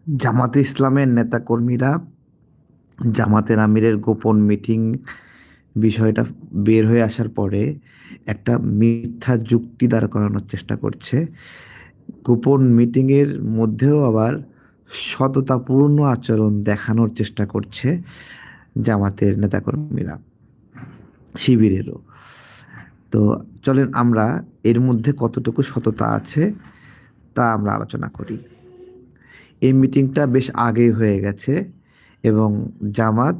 জামাতে ইসলামের নেতাকর্মীরা জামাতের আমিরের গোপন মিটিং বিষয়টা বের হয়ে আসার পরে একটা মিথ্যা যুক্তি দাঁড় করানোর চেষ্টা করছে। গোপন মিটিংয়ের মধ্যেও আবার সততাপূর্ণ আচরণ দেখানোর চেষ্টা করছে জামাতের নেতাকর্মীরা, শিবিরেরও। তো চলেন আমরা এর মধ্যে কতটুকু সততা আছে তা আমরা আলোচনা করি। এই মিটিংটা বেশ আগেই হয়ে গেছে এবং জামাত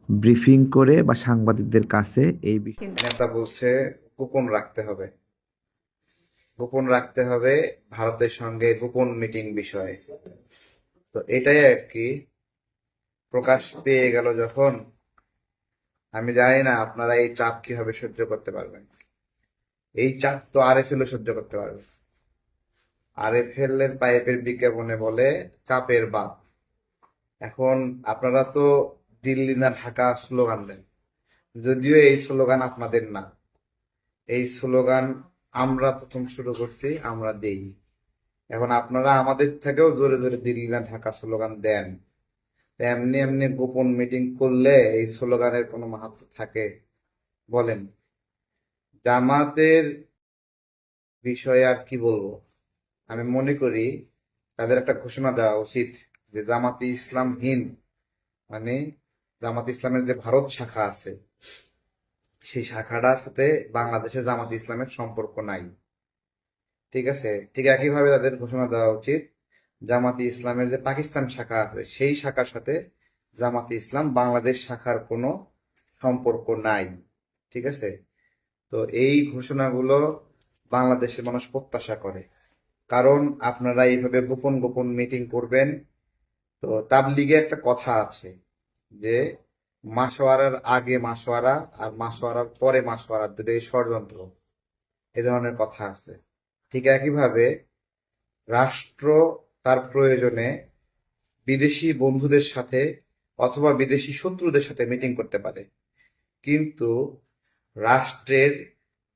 ব্রিফিং করে বা সাংবাদিকদের কাছে এই বিষয়ে নেতা বলছে গোপন রাখতে হবে, গোপন রাখতে হবে ভারতের সঙ্গে গোপন মিটিং বিষয়ে। তো এটাই আর কি প্রকাশ পেয়ে গেল যখন। আমি জানি না আপনারা এই চাপ কিভাবে সহ্য করতে পারবেন। এই চাপ তো আরএফএলও সহ্য করতে পারবে। আরএফএল এর পাইপের বিজ্ঞাপনে বলে চাপের বাপ। এখন আপনারা তো দিল্লি না ঢাকা স্লোগান দেন, যদিও এই স্লোগান আপনাদের না। এই স্লোগান আমরা প্রথম শুরু করছি, আমরা দেই। এখন আপনারা আমাদের থেকেও জোরে জোরে দিল্লি না ঢাকা স্লোগান দেন। তো এমনি এমনি গোপন মিটিং করলে এই স্লোগানের কোনো মাহাত্ম্য থাকে? বলেন। জামাতের বিষয়ে আর কি বলবো। আমি মনে করি তাদের একটা ঘোষণা দেওয়া উচিত যে জামাতে ইসলাম হিন্দ, মানে জামাত ইসলামের যে ভারত শাখা আছে সেই শাখাটার সাথে বাংলাদেশের জামাত ইসলামের সম্পর্ক নাই। ঠিক আছে, ঠিক একইভাবে তাদের ঘোষণা দেওয়া উচিত জামাতে ইসলামের যে পাকিস্তান শাখা আছে সেই শাখার সাথে জামাতে ইসলাম বাংলাদেশ শাখার কোনো সম্পর্ক নাই। ঠিক আছে, তো এই ঘোষণাগুলো বাংলাদেশের মানুষ প্রত্যাশা করে। কারণ আপনারা এইভাবে গোপন গোপন মিটিং করবেন। তো তাবলিগে একটা কথা আছে যে মাসোয়ারার আগে মাসোয়ারা আর মাসোয়ারার পরে মাসোয়ারা দুটোই ষড়যন্ত্র, এ ধরনের কথা আছে। ঠিক একইভাবে রাষ্ট্র তার প্রয়োজনে বিদেশি বন্ধুদের সাথে অথবা বিদেশি শত্রুদের সাথে মিটিং করতে পারে, কিন্তু রাষ্ট্রের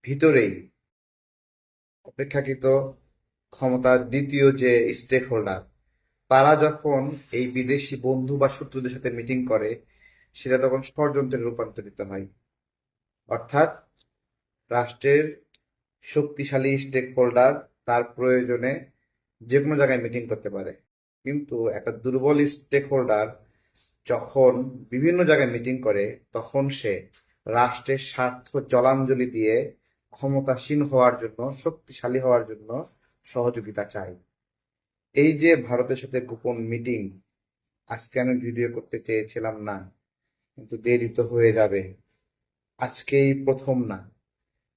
ভিতরেই অপেক্ষাকৃত ক্ষমতার দ্বিতীয় যে স্টেক হোল্ডার, তারা যখন এই বিদেশি বন্ধু বা শত্রুদের সাথে মিটিং করে সেটা তখন ষড়যন্ত্রে রূপান্তরিত হয়। অর্থাৎ রাষ্ট্রের শক্তিশালী স্টেক হোল্ডার তার প্রয়োজনে যে কোনো জায়গায় মিটিং করতে পারে, কিন্তু একটা দুর্বল স্টেক হোল্ডার যখন বিভিন্ন জায়গায় মিটিং করে তখন সে রাষ্ট্রের স্বার্থ জলাঞ্জলি দিয়ে ক্ষমতাসীন হওয়ার জন্য, শক্তিশালী হওয়ার জন্য সহযোগিতা চায়। এই যে ভারতের সাথে গোপন মিটিং, আজকে আমি ভিডিও করতে চেয়েছিলাম না, কিন্তু দেরি তো হয়ে যাবে। আজকেই প্রথম না,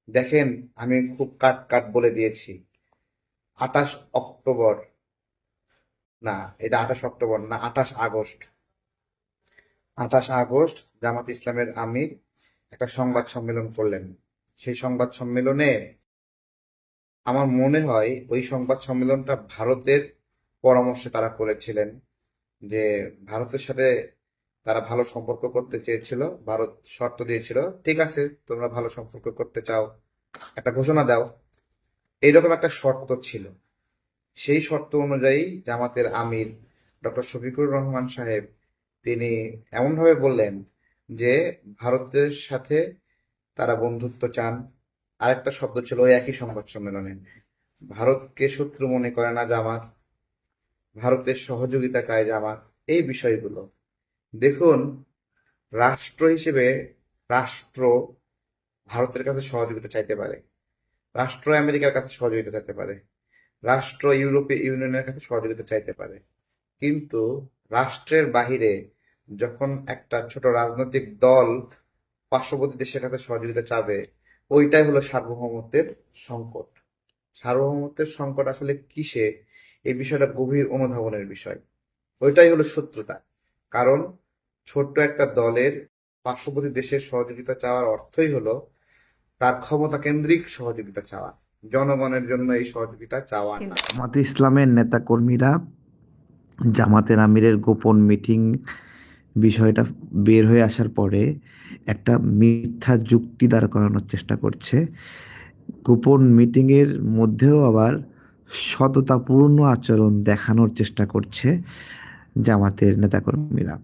দেখেন আমি খুব কাট কাট বলে দিয়েছি 28 অক্টোবর, না এটা 28 অক্টোবর না, 28 আগস্ট। 28 আগস্ট জামাত ইসলামের আমির একটা সংবাদ সম্মেলন করলেন। সেই সংবাদ সম্মেলনে আমার মনে হয় ওই সংবাদ সম্মেলনটা ভারতের পরামর্শে তারা করেছিলেন, যে ভারতের সাথে তারা ভালো সম্পর্ক করতে চেয়েছিল। ভারত শর্ত দিয়েছিল, ঠিক আছে তোমরা ভালো সম্পর্ক করতে চাও, একটা ঘোষণা দাও, এইরকম একটা শর্ত ছিল। সেই শর্ত অনুযায়ী জামাতের আমির ডক্টর শফিকুর রহমান সাহেব তিনি এমনভাবে বললেন যে ভারতের সাথে তারা বন্ধুত্ব চান। আরেকটা শব্দ ছিল ওই একই সংবাদ সম্মেলনে, ভারতকে শত্রু মনে করে না জামাত, ভারতের সহযোগিতা চায় জামাত। এই বিষয়গুলো দেখুন, রাষ্ট্র হিসেবে রাষ্ট্র ভারতের কাছে সহযোগিতা চাইতে পারে, রাষ্ট্র আমেরিকার কাছে সহযোগিতা চাইতে পারে, রাষ্ট্র ইউরোপীয় ইউনিয়নের কাছে সহযোগিতা চাইতে পারে, কিন্তু রাষ্ট্রের বাহিরে যখন একটা ছোট রাজনৈতিক দল পার্শ্ববর্তী দেশের কাছে সহযোগিতা চাবে, ওইটাই হলো সার্বভৌমত্বের সংকট। সার্বভৌমত্বের সংকট আসলে কিসে, এই বিষয়টা গভীর অনুধাবনের বিষয়। ওইটাই হলো শত্রুতা। কারণ ছোট্ট একটা দলের পার্শ্ববর্তী দেশের সহযোগিতা চাওয়ার অর্থই হলো তার ক্ষমতা কেন্দ্রিক সহযোগিতা চাওয়া, জনগণের জন্য এই সহযোগিতা চাওয়া না। জামাতে ইসলামের নেতাকর্মীরা জামাতের আমিরের গোপন মিটিং বিষয়টা বের হয়ে আসার পরে একটা মিথ্যা যুক্তি দাঁড় করানোর চেষ্টা করছে। গোপন মিটিংয়ের মধ্যেও আবার সততাপূর্ণ আচরণ দেখানোর চেষ্টা করছে জামাতের নেতাকর্মীরা,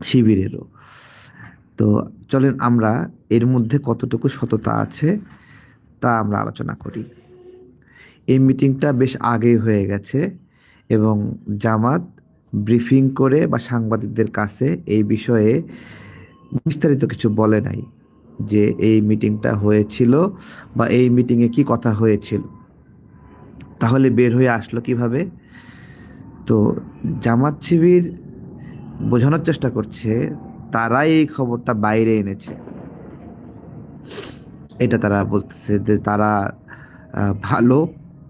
শিবিরেরও। তো চলেন আমরা এর মধ্যে কতটুকু সততা আছে তা আমরা আলোচনা করি। এই মিটিংটা বেশ আগেই হয়ে গেছে এবং জামাত ব্রিফিং করে বা সাংবাদিকদের কাছে এই বিষয়ে বিস্তারিত কিছু বলে নাই, যে এই মিটিংটা হয়েছিল বা এই মিটিংয়ে কি কথা হয়েছিল। তাহলে বের হয়ে আসলো কিভাবে? তো জামাত শিবির বোঝানোর চেষ্টা করছে তারাই এই খবরটা বাইরে এনেছে। এটা তারা বলতেছে যে তারা ভালো,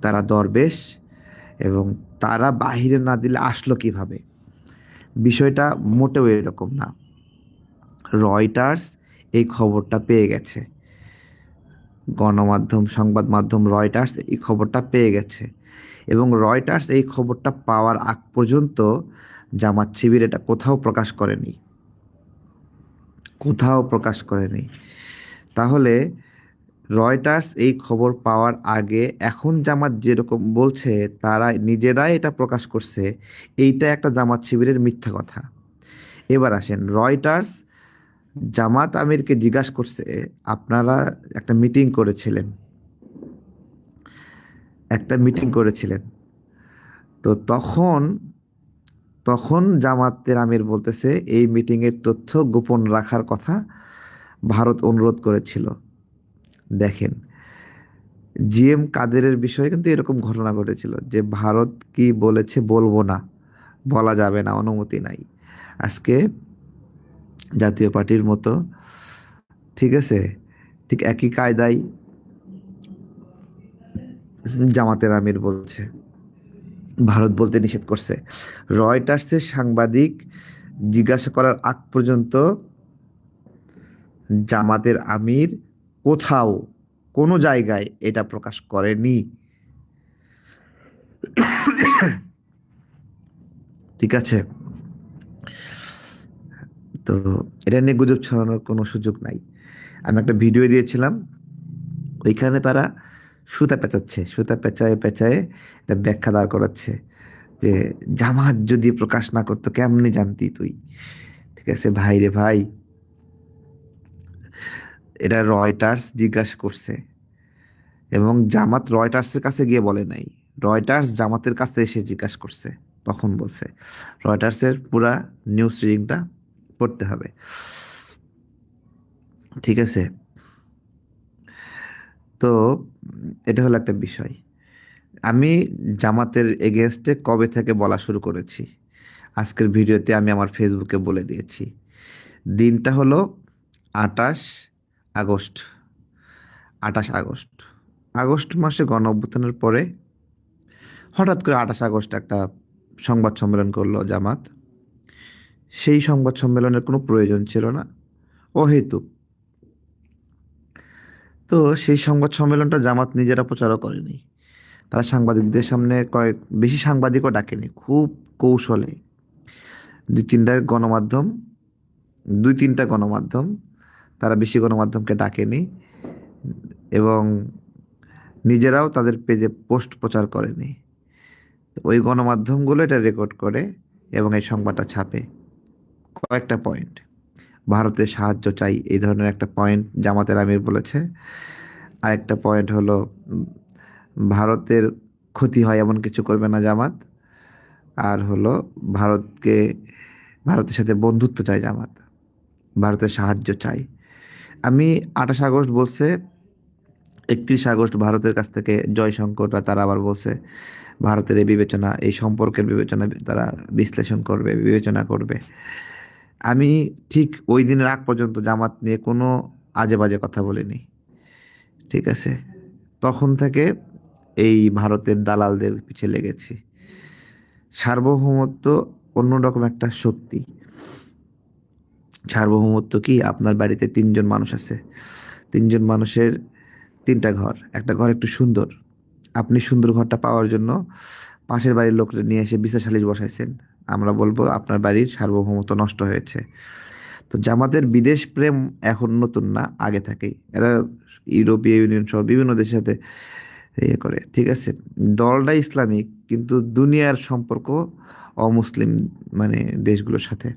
তারা দরবেশ, এবং তারা বাহিরে না দিলে আসলো কিভাবে। বিষয়টা মোটেও এরকম না। রয়টার্স এই খবরটা পেয়ে গেছে, গণমাধ্যম, সংবাদ মাধ্যম রয়টার্স এই খবরটা পেয়ে গেছে, এবং রয়টার্স এই খবরটা পাওয়ার আগ পর্যন্ত জামাত শিবির এটা কোথাও প্রকাশ করেনি, কোথাও প্রকাশ করেনি। তাহলে রয়টার্স এই খবর পাওয়ার আগে এখন জামাত যেরকম বলছে তারা নিজেরাই এটা প্রকাশ করছে, এইটা একটা জামাত শিবিরের মিথ্যা কথা। এবার আসেন, রয়টার্স জামাত আমিরকে জিজ্ঞাসা করছে, আপনারা একটা মিটিং করেছিলেন, একটা মিটিং করেছিলেন, তো তখন তখন জামাতের আমির বলতেছে এই মিটিংয়ের তথ্য গোপন রাখার কথা ভারত অনুরোধ করেছিল। দেখেন, জিএম কাদেরের বিষয়ে কিন্তু এরকম ঘটনা ঘটেছিল যে ভারত কি বলেছে বলবো না, বলা যাবে না, অনুমতি নাই। আজকে জাতীয় পার্টির মতো, ঠিক আছে, ঠিক একই কায়দায় জামাতের আমির বলছে ভারত বলতে নিষেধ করছে। রয়টার্সের সাংবাদিক জিজ্ঞাসা করার আগ পর্যন্ত জামাতের আমির কোথাও কোনো জায়গায় এটা প্রকাশ করেনি। ঠিক আছে, তো এটা নিয়ে গুজব ছড়ানোর কোনো সুযোগ নাই। আমি একটা ভিডিও দিয়েছিলাম, ওইখানে তারা সুতা পেঁচাচ্ছে, সুতা পেঁচায় পেঁচায় এটা ব্যাখ্যা দাঁড় করাচ্ছে যে জামাত যদি প্রকাশ না করতো কেমনে জানতি তুই। ঠিক আছে ভাই রে ভাই, এটা রয়টার্স জিজ্ঞাসা করছে এবং জামাত রয়টার্সের কাছে গিয়ে বলে নাই, রয়টার্স জামাতের কাছে এসে জিজ্ঞাসা করছে, তখন বলছে। রয়টার্সের পুরা নিউজ রিডিংটা পড়তে হবে, ঠিক আছে। তো এটা হলো একটা বিষয়। আমি জামাতের এগেনস্টে কবে থেকে বলা শুরু করেছি, আজকের ভিডিওতে আমি আমার ফেসবুকে বলে দিয়েছি। দিনটা হলো 28 আগস্ট। 28 আগস্ট, আগস্ট মাসে গণ অভ্যুত্থানের পরে হঠাৎ করে 28 আগস্ট একটা সংবাদ সম্মেলন করলো জামাত। সেই সংবাদ সম্মেলনের কোনো প্রয়োজন ছিল না, অহেতুক। তো সেই সংবাদ সম্মেলনটা জামাত নিজেরা প্রচারও করেনি, তারা সাংবাদিকদের সামনে বেশি সাংবাদিকও ডাকেনি, খুব কৌশলে দুই তিনটা গণমাধ্যম দুই তিনটা গণমাধ্যম, তারা বেশি গণমাধ্যমকে ডাকেনি এবং নিজেরাও তাদের পেজে পোস্ট প্রচার করেনি। ওই গণমাধ্যমগুলো এটা রেকর্ড করে এবং এই সংবাদটা ছাপে। কয়েকটা পয়েন্ট, ভারতের সাহায্য চাই এই ধরনের একটা পয়েন্ট জামাতের আমির বলেছে। আরেকটা পয়েন্ট হলো ভারতের ক্ষতি হয় এমন কিছু করবে না জামাত। আর হলো ভারতকে, ভারতের সাথে বন্ধুত্ব চাই জামাত, ভারতের সাহায্য চাই। আমি 28 আগস্ট বলছে, 31 আগস্ট ভারতের কাছ থেকে জয়শঙ্কররা তারা আবার বলছে ভারতের এই বিবেচনা, এই সম্পর্কের বিবেচনা তারা বিশ্লেষণ করবে, বিবেচনা করবে। আমি ঠিক ওই দিনের আগ পর্যন্ত জামাত নিয়ে কোনো আজে বাজে কথা বলিনি, ঠিক আছে। তখন থেকে এই ভারতের দালালদের পিছে লেগেছি। সার্বভৌমত্ব অন্যরকম একটা শক্তি। সার্বভৌমত্ব কি, আপনার বাড়িতে তিনজন মানুষ আছে, তিনজন মানুষের তিনটা ঘর, একটা ঘর একটু সুন্দর, আপনি সুন্দর ঘরটা পাওয়ার জন্য পাশের বাড়ির লোকটা নিয়ে এসে বিচার সালিশ বসাইছেন, আমরা বলবো আপনার বাড়ির সার্বভৌমত্ব নষ্ট হয়েছে। তো জামাতের বিদেশ প্রেম এখন নতুন না, আগে থেকেই এরা ইউরোপীয় ইউনিয়ন সহ বিভিন্ন দেশের সাথে ইয়ে করে, ঠিক আছে। দলটা ইসলামিক কিন্তু দুনিয়ার সম্পর্ক অমুসলিম মানে দেশগুলোর সাথে।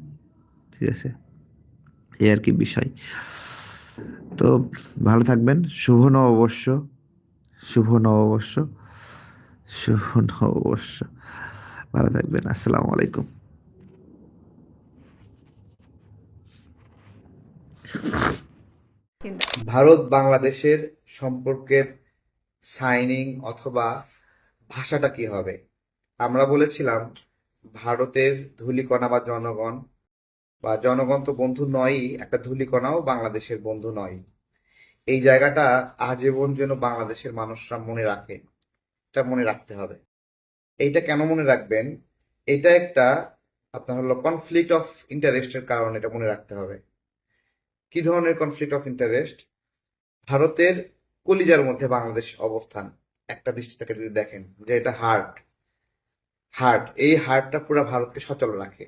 ঠিক আছে, এই আর কি বিষয়। তো ভালো থাকবেন। শুভ নববর্ষ, শুভ নববর্ষ, শুভ নববর্ষ। ভালো থাকবেন। আসসালামু আলাইকুম। ভারত বাংলাদেশের সম্পর্কের সাইনিং অথবা ভাষাটা কি হবে? আমরা বলেছিলাম ভারতের ধূলিকণা বা জনগণ তো বন্ধু নয়ই, একটা ধূলিকণাও বাংলাদেশের বন্ধু নয়। এই জায়গাটা আজীবন যেন বাংলাদেশের মানুষরা মনে রাখে, এটা মনে রাখতে হবে। এইটা কেন মনে রাখবেন? এটা একটা আপনার হলো কনফ্লিক্ট অফ ইন্টারেস্টের কারণে এটা মনে রাখতে হবে। কি ধরনের কনফ্লিক্ট অফ ইন্টারেস্ট? ভারতের কলিজার মধ্যে বাংলাদেশ অবস্থান। একটা দৃষ্টি থেকে যদি দেখেন যে এটা হার্ট এই হার্টটা পুরো ভারতকে সচল রাখে।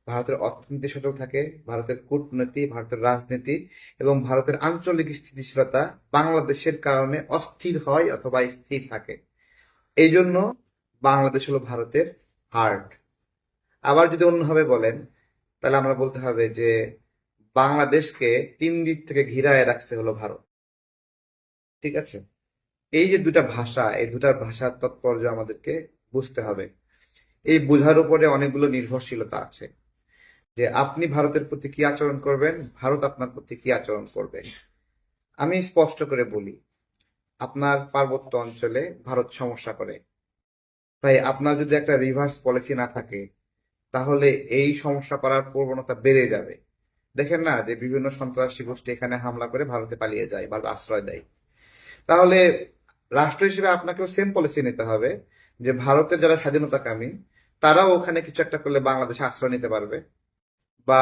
ভারতের অর্থনীতি সচল থাকে, ভারতের কূটনীতি, ভারতের রাজনীতি এবং ভারতের আঞ্চলিক স্থিতিশীলতা বাংলাদেশের কারণে অস্থির হয় অথবা স্থির থাকে। এই জন্য বাংলাদেশ হলো ভারতের হার্ট। আবার যদি অন্যভাবে বলেন, তাহলে আমরা বলতে হবে যে বাংলাদেশকে 3 দিক থেকে ঘিরায় রাখছে হলো ভারত। ঠিক আছে, এই যে দুটা ভাষা, এই দুটা ভাষার তাৎপর্য আমাদেরকে বুঝতে হবে। এই বোঝার উপরে অনেকগুলো নির্ভরশীলতা আছে, যে আপনি ভারতের প্রতি কি আচরণ করবেন, ভারত আপনার প্রতি কি আচরণ করবে। আমি স্পষ্ট করে বলি, আপনার পার্বত্য অঞ্চলে ভারত সমস্যা করে। ভাই, আপনার যদি একটা রিভার্স পলিসি না থাকে, তাহলে এই সমস্যা করার প্রবণতা বেড়ে যাবে। দেখেন না যে বিভিন্ন সন্ত্রাসী গোষ্ঠী এখানে হামলা করে ভারতে পালিয়ে যায়, ভারত আশ্রয় দেয়। তাহলে রাষ্ট্র হিসেবে আপনাকেও সেম পলিসি নিতে হবে, যে ভারতের যারা স্বাধীনতাকামী তারাও ওখানে কিছু একটা করলে বাংলাদেশে আশ্রয় নিতে পারবে, বা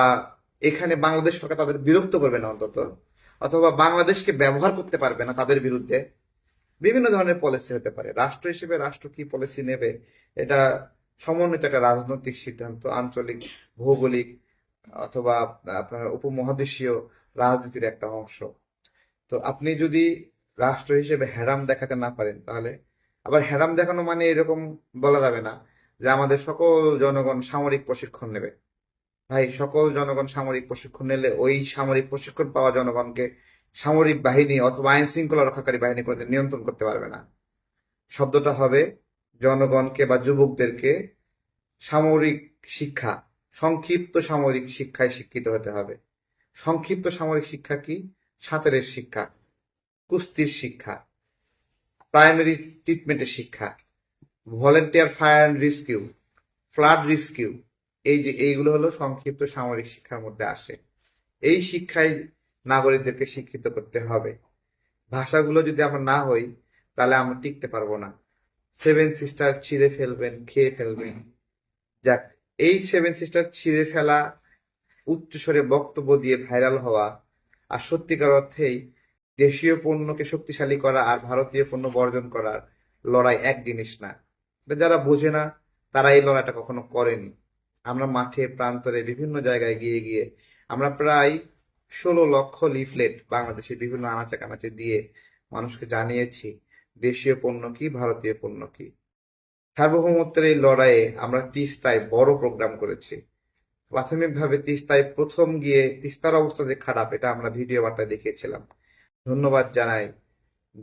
এখানে বাংলাদেশ সরকার তাদের বিরক্ত করবে না অন্তত, অথবা বাংলাদেশকে ব্যবহার করতে পারবে না তাদের বিরুদ্ধে। বিভিন্ন ধরনের পলিসি হতে পারে। রাষ্ট্র হিসেবে রাষ্ট্র কি পলিসি নেবে, এটা সমন্বিত একটা রাজনৈতিক সিদ্ধান্ত, আঞ্চলিক, ভৌগোলিক অথবা আপনার উপমহাদেশীয় রাজনীতির একটা অংশ। তো আপনি যদি রাষ্ট্র হিসেবে হ্যারাম দেখাতে না পারেন, তাহলে আবার হ্যারাম দেখানো মানে এরকম বলা যাবে না যে আমাদের সকল জনগণ সামরিক প্রশিক্ষণ নেবে। ভাই, সকল জনগণ সামরিক প্রশিক্ষণ নিলে ওই সামরিক প্রশিক্ষণ পাওয়া জনগণকে সামরিক বাহিনী অথবা আইন শৃঙ্খলা রক্ষাকারী বাহিনী কোনোদিন নিয়ন্ত্রণ করতে পারবে না। শব্দটা হবে জনগণকে বা যুবকদেরকে সামরিক শিক্ষা, সংক্ষিপ্ত সামরিক শিক্ষায় শিক্ষিত হতে হবে। সংক্ষিপ্ত সামরিক শিক্ষা কি? সাঁতারের শিক্ষা, কুস্তির শিক্ষা, প্রাইমারি ট্রিটমেন্টের শিক্ষা, volunteer fire and rescue, flood rescue. এই যে এইগুলো হলো সংক্ষিপ্ত সামরিক শিক্ষার মধ্যে আসে। এই শিক্ষায় নাগরিকদেরকে শিক্ষিত করতে হবে। ভাষাগুলো যদি আমরা না হই, তাহলে আমরা টিকতে পারবো না। সেভেন সিস্টার ছিঁড়ে ফেলবেন, খেয়ে ফেলবেন। যাক, এই সেভেন সিস্টার ছিঁড়ে ফেলা, উচ্চস্বরে বক্তব্য দিয়ে ভাইরাল হওয়া, আর সত্যিকার অর্থেই দেশীয় পণ্যকে শক্তিশালী করা আর ভারতীয় পণ্য বর্জন করার লড়াই এক জিনিস না। এটা যারা বোঝে না, তারা এই লড়াইটা কখনো করেনি। আমরা মাঠে প্রান্তরে বিভিন্ন জায়গায় গিয়ে গিয়ে আমরা প্রায় 16 লক্ষ লিফলেট বাংলাদেশের বিভিন্ন আনাচে কানাচে দিয়ে মানুষকে জানিয়েছি দেশীয় পণ্য কি, ভারতীয় পণ্য কি। সার্বভৌমত্বের এই লড়াইয়ে আমরা তিস্তায় বড় প্রোগ্রাম করেছি। প্রাথমিকভাবে তিস্তায় প্রথম গিয়ে তিস্তার অবস্থা যে খারাপ, এটা আমরা ভিডিও বার্তায় দেখিয়েছিলাম। ধন্যবাদ জানাই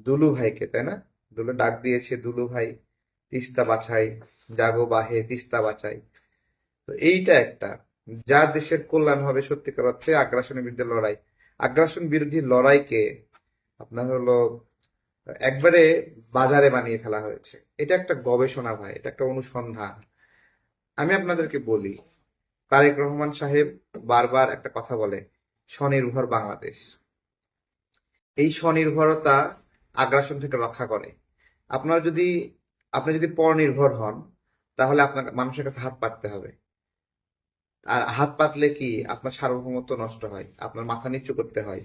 দুলু ভাইকে, তাই না? দুলু ডাক দিয়েছে, দুলু ভাই তিস্তা বাঁচাই, জাগো বাহে তিস্তা বাঁচাই। তো এইটা একটা, যা দেশের কল্যাণ হবে। সত্যিকার অর্থে আগ্রাসনের বিরুদ্ধে লড়াই, আগ্রাসন বিরোধী লড়াইকে আপনার হলো একবারে বাজারে বানিয়ে ফেলা হয়েছে। এটা একটা গবেষণা ভাই, এটা একটা অনুসন্ধান। আমি আপনাদেরকে বলি, তারেক রহমান সাহেব বারবার একটা কথা বলে, স্বনির্ভর বাংলাদেশ। এই স্বনির্ভরতা আগ্রাসন থেকে রক্ষা করে। আপনার যদি আপনি যদি পরনির্ভর হন, তাহলে আপনাকে মানুষের কাছে হাত পাততে হবে। আর হাত পাতলে কি আপনার সার্বভৌমত্ব নষ্ট হয়, আপনার মাথা নিচু করতে হয়।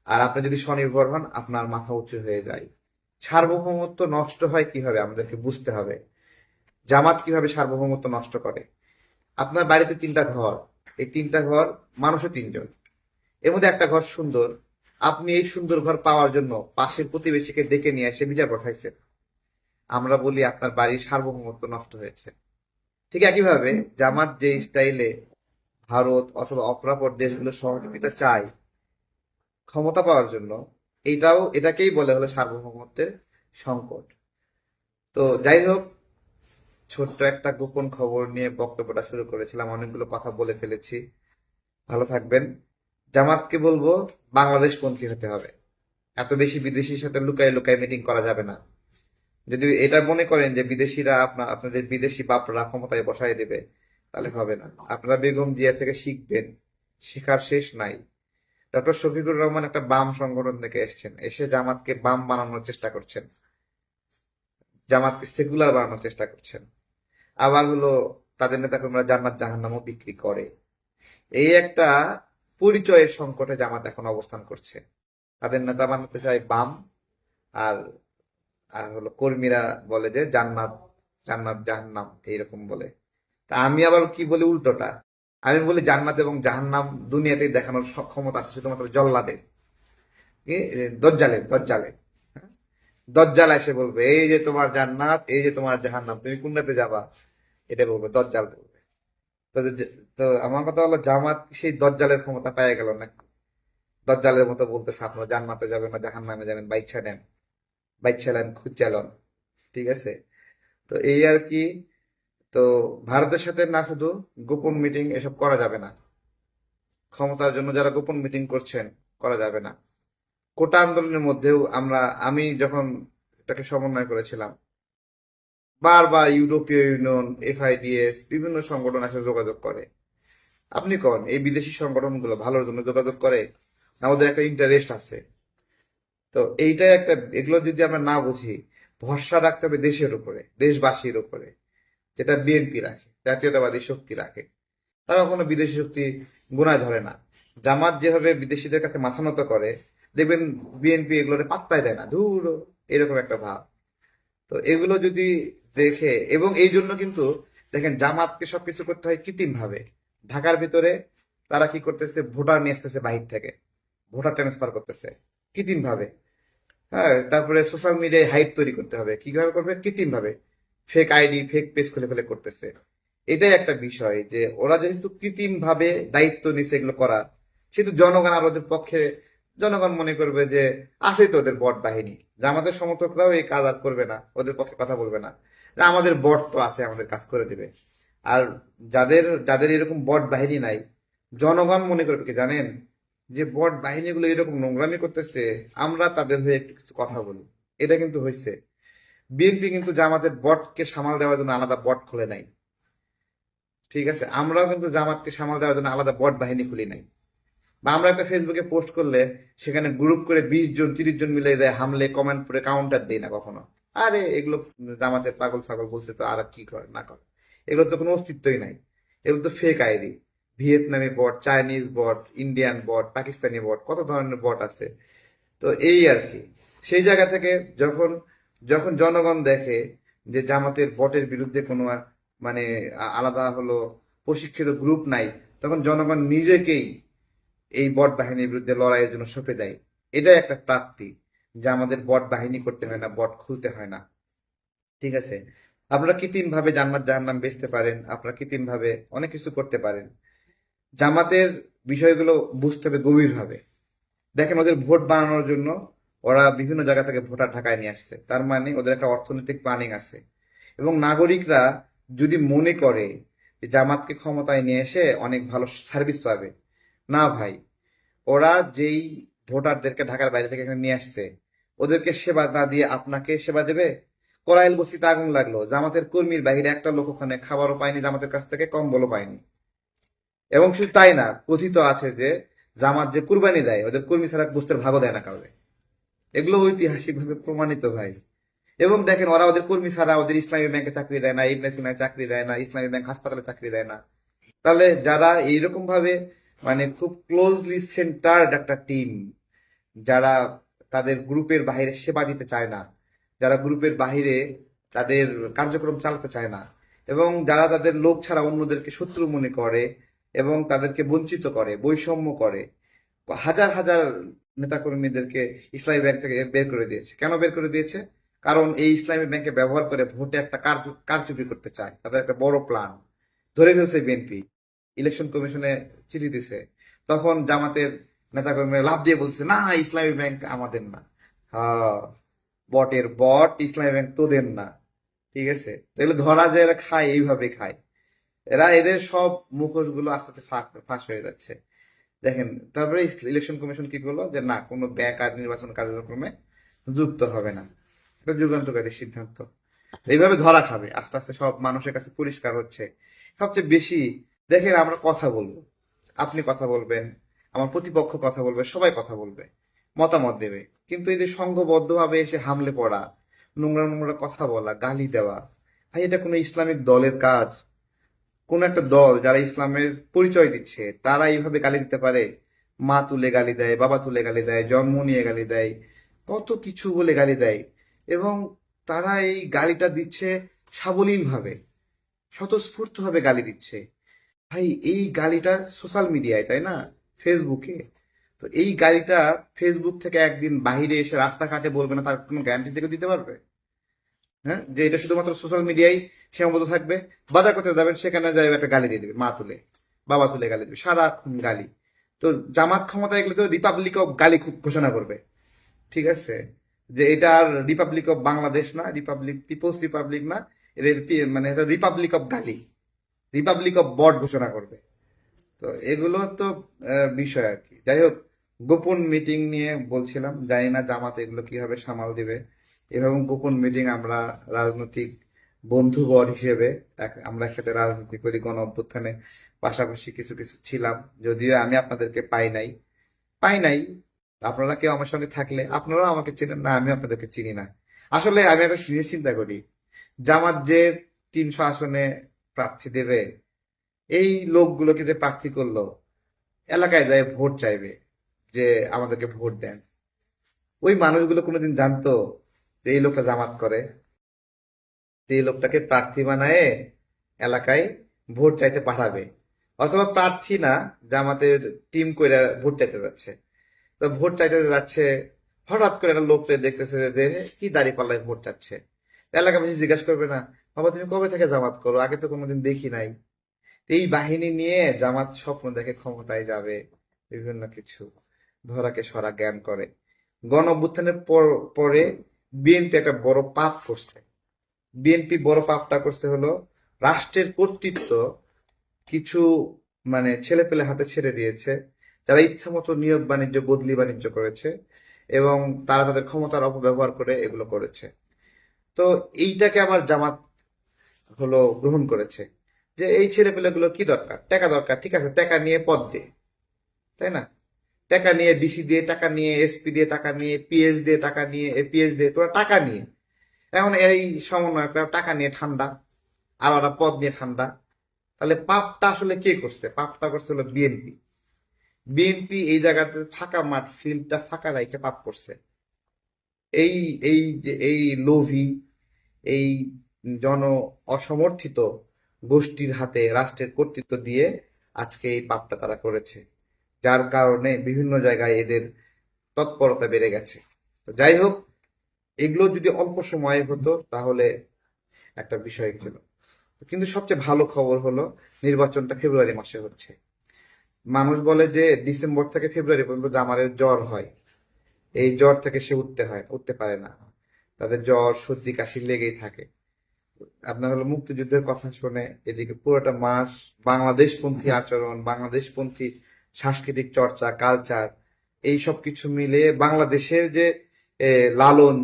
আর আপনি যদি স্বনির্ভর হন, আপনার মাথা উঁচু হয়ে যায়। সার্বভৌমত্ব নষ্ট হয় কিভাবে আমাদেরকে বুঝতে হবে। জামাত কিভাবে সার্বভৌমত্ব নষ্ট করে? আপনার বাড়িতে 3টা ঘর, এই 3টা ঘর, মানুষও 3জন, এর মধ্যে একটা ঘর সুন্দর। আপনি এই সুন্দর ঘর পাওয়ার জন্য পাশের প্রতিবেশীকে ডেকে নিয়ে এসে বিচার বসাইছেন। আমরা বলি আপনার বাড়ির সার্বভৌমত্ব নষ্ট হয়েছে। ঠিক একইভাবে জামাত যে স্টাইলে ভারত অথবা অপরাপর দেশগুলো সহযোগিতা চায় ক্ষমতা পাওয়ার জন্য, এটাকেই বলে হলো সার্বভৌমত্বের সংকট। তো যাই হোক, ছোট্ট একটা গোপন খবর নিয়ে বক্তব্যটা শুরু করেছিলাম, অনেকগুলো কথা বলে ফেলেছি। ভালো থাকবেন। জামাতকে বলবো বাংলাদেশপন্থী হতে হবে। এত বেশি বিদেশির সাথে লুকায় লুকায় মিটিং করা যাবে না। যদি এটা মনে করেন যে বিদেশিরা আপনাদের বিদেশি বাপরা ক্ষমতায় বসায় দেবে, তাহলে হবে না। আপনারা বেগম জিয়া থেকে শিখবেন, শেখার শেষ নাই। ডক্টর শফিকুর রহমান একটা বাম সংগঠন থেকে এসেছেন, এসে জামাতকে বাম বানানোর চেষ্টা করছেন, জামাতকে সেকুলার বানানোর চেষ্টা করছেন। আবার হলো তাদের নেতাকর্মীরা জান্নাত জাহান্নামও বিক্রি করে। এই একটা পরিচয়ের সংকটে জামাত এখন অবস্থান করছে। তাদের নেতা বানাতে চায় বাম, আর আর হলো কর্মীরা বলে যে জান্নাত জান্নাত জাহান্নাম এইরকম বলে। তা আমি আবার কি বলি উল্টোটা, আমি বলি জান্নাত এবং জাহান্নাম দুনিয়াতেই দেখানোর ক্ষমতা আছে শুধুমাত্র জল্লাদের, কি দজ্জালের দজ্জালের হ্যাঁ? দজ্জাল এসে বলবে এই যে তোমার জান্নাত, এই যে তোমার জাহান্নাম, তুমি কোনটাতে যাবা, এটা বলবে দজ্জাল বলবে। তো তো আমার কথা হলো জামাত সেই দজ্জালের ক্ষমতা পেয়ে গেল না, দজ্জালের মতো বলতেছে আপনারা জান্নাতে যাবেন না জাহান্নামে যাবেন, বাইচ্ছা নেন, বাইচ্ছা নেন, খুঁজালন। ঠিক আছে, তো এই আর কি। তো ভারতের সাথে না শুধু গোপন মিটিং এসব করা যাবে না, ক্ষমতার জন্য যারা গোপন মিটিং করছেন করা যাবে না। কোটা আন্দোলনের মধ্যেও আমি যখন এটাকে সমন্বয় করেছিলাম, বারবার ইউরোপীয় ইউনিয়ন, এফআইডিএস বিভিন্ন সংগঠন এসে যোগাযোগ করে। আপনি কোন এই বিদেশি সংগঠনগুলো ভালোর জন্য যোগাযোগ করে, আমাদের একটা ইন্টারেস্ট আছে। তো এইটাই একটা, এগুলো যদি আমরা না বুঝি, ভরসা রাখতে হবে দেশের উপরে, দেশবাসীর উপরে, যেটা বিএনপি রাখে, জাতীয়তাবাদী শক্তি রাখে। তারা কোনো বিদেশি শক্তি গুনায় ধরে না। জামাত যেভাবে বিদেশিদের কাছে মাথা নত করে, দেখবেন বিএনপি এগুলোরে পাত্তাই দেয় না, ধুর, এরকম একটা ভাব। তো এগুলো যদি দেখে, এবং এই জন্য কিন্তু দেখেন জামাতকে সবকিছু করতে হয় কৃত্রিম ভাবে। ঢাকার ভিতরে তারা কি করতেছে, ভোটার নিয়ে আসতেছে বাহির থেকে, ভোটার ট্রান্সফার করতেছে কৃত্রিম ভাবে। হ্যাঁ, তারপরে সোশ্যাল মিডিয়ায় হাইপ তৈরি করতে হবে, কিভাবে করবে, কৃত্রিম ভাবে ফেক আইডি ফেক পেজ খুলে ফেলে করতেছে। এটাই একটা বিষয় যে ওরা যেহেতু কৃত্রিম ভাবে দায়িত্ব নিছে এগুলো করা, সেহেতু জনগণ আর ওদের পক্ষে, জনগণ মনে করবে যে আছে তো ওদের বট বাহিনী, যে আমাদের সমর্থকরাও এই কাজ আর করবে না, ওদের পক্ষে কথা বলবে না, যে আমাদের বট তো আছে, আমাদের কাজ করে দেবে। আর যাদের যাদের এরকম বট বাহিনী নাই, জনগণ মনে করবে কি জানেন, যে বট বাহিনীগুলো এরকম নোংরামি করতেছে, আমরা তাদের হয়ে একটু কিছু কথা বলি। এটা কিন্তু হয়েছে। বিএনপি কিন্তু জামাতের বটকে সামাল দেওয়ার জন্য আলাদা বট খুলে নাই। ঠিক আছে, আমরাও কিন্তু জামাতকে সামাল দেওয়ার জন্য আলাদা বট বাহিনী খুলি নাই। বা আমরা একটা ফেসবুকে পোস্ট করলে সেখানে গ্রুপ করে 20 জন 30 জন মিলে দেয়, হামলে কমেন্ট করে কাউন্টার দেই না কখনো। আরে এগুলো জামাতের পাগল ছাগল বলছে তো আর কি করে না করে, এগুলো তো কোনো অস্তিত্বই নাই। এগুলো তো ফেক আইডি, ভিয়েতনামি বট, চাইনিজ বট, ইন্ডিয়ান বট, পাকিস্তানি বট, কত ধরনের বট আছে। তো এই আর কি, সেই জায়গা থেকে যখন যখন জনগণ দেখে যে জামাতের বটের বিরুদ্ধে কোনো মানে আলাদা হলো প্রশিক্ষিত গ্রুপ নাই, তখন জনগণ নিজেকেই এই বট বাহিনীর বিরুদ্ধে লড়াইয়ের জন্য সঁপে দেয়। এটাই একটা প্রাপ্তি, যে আমাদের বট বাহিনী করতে হয় না, বট খুলতে হয় না। ঠিক আছে, আপনারা কৃত্রিম ভাবে জান্নাত জাহান্নাম বেচতে পারেন, আপনারা কৃত্রিম ভাবে অনেক কিছু করতে পারেন। জামাতের বিষয়গুলো বুঝতে হবে গভীরভাবে। দেখেন ওদের ভোট বানানোর জন্য ওরা বিভিন্ন জায়গা থেকে ভোটার ঢাকায় নিয়ে আসছে, তার মানে ওদের একটা অর্থনৈতিক প্ল্যানিং আছে। এবং নাগরিকরা যদি মনে করে যে জামাতকে ক্ষমতায় নিয়ে এসে অনেক ভালো সার্ভিস পাবে, না ভাই, ওরা যেই ভোটারদেরকে ঢাকার বাইরে থেকে এখানে নিয়ে আসছে, ওদেরকে সেবা না দিয়ে আপনাকে সেবা দেবে? করাইল বস্তিতে আগুন লাগলো, জামাতের কর্মীর বাইরে একটা লোক ওখানে খাবারও পায়নি, জামাতের কাছ থেকে কম্বলও পায়নি। এবং শুধু তাই না, কথিত আছে যে জামাত যে কুরবানি দেয়, ওদের কর্মী ছাড়া গোস্তের ভাগও দেয় না কাউকে। এগুলো ঐতিহাসিক ভাবে প্রমাণিত ভাই। এবং দেখেন ওরা ওদের কর্মী ছাড়া ওদের ইসলামী ব্যাংকে চাকরি দেয় না, ইবনে সিনায় চাকরি দেয় না, ইসলামী ব্যাংক হাসপাতালে চাকরি দেয় না। তাহলে যারা এইরকম ভাবে মানে খুব ক্লোজলি সেন্টার্ড একটা টিম, যারা তাদের গ্রুপের বাইরে সেবা দিতে চায় না, যারা গ্রুপের বাইরে তাদের কার্যক্রম চালাতে চায় না, এবং যারা তাদের লোক ছাড়া অন্যদেরকে শত্রু মনে করে এবং তাদেরকে বঞ্চিত করে, বৈষম্য করে, হাজার হাজার নেতাকর্মীদেরকে ইসলামী ব্যাংক থেকে বের করে দিয়েছে। কেন বের করে দিয়েছে? কারণ এই ইসলামী ব্যাংকে ব্যবহার করে ভোটে একটা কারচুপি করতে চায়, তাদের একটা বড় প্ল্যান। ধরে ফেলছে বিএনপি, ইলেকশন কমিশনে চিঠি দিছে, তখন জামাতের নেতাকর্মীরা লাফ দিয়ে বলছে না ইসলামী ব্যাংক আমাদের না। হ্যাঁ, বটের বট, ইসলামী ব্যাংক তোদের না। ঠিক আছে, তাহলে ধরা যায় এরা খায়, এইভাবে খায় এরা, এদের সব মুখোশ গুলো আস্তে আস্তে ফাঁস হয়ে যাচ্ছে। দেখেন, তারপরে ইলেকশন কমিশন কি করলো যে না, কোনো ব্যাংক আর নির্বাচন কার্যক্রমে যুক্ত হবে না। এটা যুগান্তকারী সিদ্ধান্ত। এইভাবে ধরা খাবে, আস্তে আস্তে সব মানুষের কাছে পরিষ্কার হচ্ছে। সবচেয়ে বেশি দেখেন, আমরা কথা বলবো, আপনি কথা বলবেন, আমার প্রতিপক্ষ কথা বলবে, সবাই কথা বলবে, মতামত দেবে, কিন্তু এই যে সংঘবদ্ধভাবে এসে হামলে পড়া, নোংরা নোংরা কথা বলা, গালি দেওয়া, ভাই এটা কোনো ইসলামিক দলের কাজ? কোন একটা দল যারা ইসলামের পরিচয় দিচ্ছে তারা এইভাবে গালি দিতে পারে? মা তুলে গালি দেয়, বাবা তুলে গালি দেয়, জন্ম নিয়ে গালি দেয়, কত কিছু বলে গালি দেয়। এবং তারা এই গালিটা দিচ্ছে সাবলীল ভাবে, স্বতঃস্ফূর্ত ভাবে গালি দিচ্ছে। ভাই এই গালিটা সোশ্যাল মিডিয়ায়, তাই না, ফেসবুকে, তো এই গালিটা ফেসবুক থেকে একদিন বাইরে এসে রাস্তাঘাটে বলবে না, তার কোনো গ্যারান্টি থেকে দিতে পারবে? হ্যাঁ, যে এটা শুধুমাত্র সোশ্যাল মিডিয়ায় সীমাবদ্ধ থাকবে? বাজার করতে যাবেন, সেখানে যাই একটা গালি দিয়ে দিবে, মা তুলে বাবা তুলে গালি দিবে, সারাক্ষণ গালি। তো জামাত ক্ষমতায় গেলে তো রিপাবলিক অফ গালি ঘোষণা করবে। ঠিক আছে, যে এটা আর রিপাবলিক অফ বাংলাদেশ না, রিপাবলিক, পিপলস রিপাবলিক না, এটা মানে এটা রিপাবলিক অফ গালি, রিপাবলিক অফ বট ঘোষণা করবে। তো এগুলো তো বিষয় আর কি। যাই হোক, গোপন মিটিং নিয়ে বলছিলাম, জানি না জামাত এগুলো কিভাবে সামাল দিবে। এভাবে গোপন মিটিং আমরা রাজনৈতিক বন্ধুবর হিসেবে আমরা একসাথে রাজনীতি করি, গণ অভ্যুত্থানে পাশাপাশি কিছু কিছু ছিলাম, যদিও আমি আপনাদেরকে পাই নাই। আপনারা কেউ আমার সঙ্গে থাকলে আপনারাও আমাকে চেনেন না, আমি আপনাদেরকে চিনি না। আসলে আমি একটা জিনিস চিন্তা করি, জামাত যে 300 আসনে প্রার্থী দেবে, এই লোকগুলোকে যে প্রার্থী করলো, এলাকায় যায় ভোট চাইবে যে আমাদেরকে ভোট দেন, ওই মানুষগুলো কোনোদিন জানতো যে এই লোকটা জামাত করে? যে এই লোকটাকে প্রার্থী বানায় এলাকায় ভোট চাইতে পাঠাবে, অথবা প্রার্থী না, জামাতের টিম কইরা ভোট চাইতে যাচ্ছে। তো ভোট চাইতে যাচ্ছে, হঠাৎ করে একটা লোককে দেখতেছে যে কি দাঁড়িয়ে পাল্লায় ভোট চাচ্ছে, এলাকাবাসী জিজ্ঞাসা করবে না, বাবা তুমি কবে থেকে জামাত করো, আগে তো কোনোদিন দেখি নাই? এই বাহিনী নিয়ে জামাত স্বপ্ন দেখে ক্ষমতায় যাবে, বিভিন্ন কিছু ধরাকে সরা জ্ঞান করে। গণ অভ্যুত্থানের পরে বিএনপি একটা বড় পাপ করছে। বিএনপি বড় পাপটা করছে হলো রাষ্ট্রের কর্তৃত্ব কিছু মানে ছেলে পেলে হাতে ছেড়ে দিয়েছে, যারা ইচ্ছা মতো নিয়োগ বাণিজ্য, বদলি বাণিজ্য করেছে, এবং তারা তাদের ক্ষমতার অপব্যবহার করে এগুলো করেছে। তো এইটাকে আবার জামাত হলো গ্রহণ করেছে, যে এই ছেলেপেলেগুলো কি দরকার, টাকা দরকার, ঠিক আছে টাকা নিয়ে পদ দে, তাই না? টাকা নিয়ে ডিসি দিয়ে, টাকা নিয়ে এসপি দিয়ে, টাকা নিয়ে পিএস দিয়ে, টাকা নিয়ে এপিএস দিয়ে, তোরা টাকা নিয়ে এখন এই সমন্বয়করা টাকা নিয়ে ঠান্ডা, আর ওরা পদ নিয়ে ঠান্ডা। তাহলে পাপটা আসলে কে করছে? পাপটা করছে হলো বিএনপি। বিএনপি এই জায়গাতে ফাঁকা মাঠ, ফিল্ডটা ফাঁকা রাইখে পাপ করছে। এই এই যে এই লোভী, এই জন অসমর্থিত গোষ্ঠীর হাতে রাষ্ট্রের কর্তৃত্ব দিয়ে আজকে এই পাপটা তারা করেছে, যার কারণে বিভিন্ন জায়গায় এদের তৎপরতা বেড়ে গেছে। তো যাই হোক, এগুলো যদি অল্প সময়ে হতো তাহলে একটা বিষয় ছিল। কিন্তু সবচেয়ে ভালো খবর হলো নির্বাচনটা ফেব্রুয়ারি মাসে হচ্ছে। মানুষ বলে যে ডিসেম্বর থেকে ফেব্রুয়ারি পর্যন্ত জামারের জ্বর হয়, এই জ্বর থেকে সে উঠতে পারে না, তাদের জ্বর সর্দি কাশি লেগেই থাকে। আপনার হলো মুক্তিযুদ্ধের কথা শুনে এদিকে পুরোটা মাস বাংলাদেশপন্থী আচরণ, বাংলাদেশপন্থী সাংস্কৃতিক চর্চা, কালচার, এই সব কিছু মিলে বাংলাদেশের যে লালন,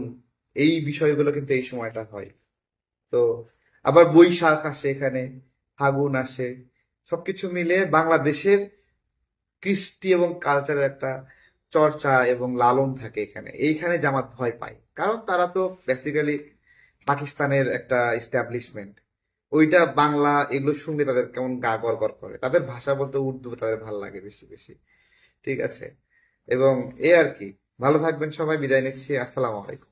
এই বিষয়গুলো কিন্তু এই সময়টা হয়। তো আবার বৈশাখ আসে এখানে, ফাগুন আসে, সবকিছু মিলে বাংলাদেশের কৃষ্টি এবং কালচারের একটা চর্চা এবং লালন থাকে এখানে। এইখানে জামাত ভয় পায়, কারণ তারা তো বেসিক্যালি পাকিস্তানের একটা এস্টাবলিশমেন্ট। ওইটা বাংলা এগুলো শুনলে তাদের কেমন গা গড় করে, তাদের ভাষা বলতে উর্দু তাদের ভালো লাগে বেশি বেশি। ঠিক আছে, এবং এ আর কি। ভালো থাকবেন সবাই, বিদায় নিচ্ছি, আসসালামু আলাইকুম।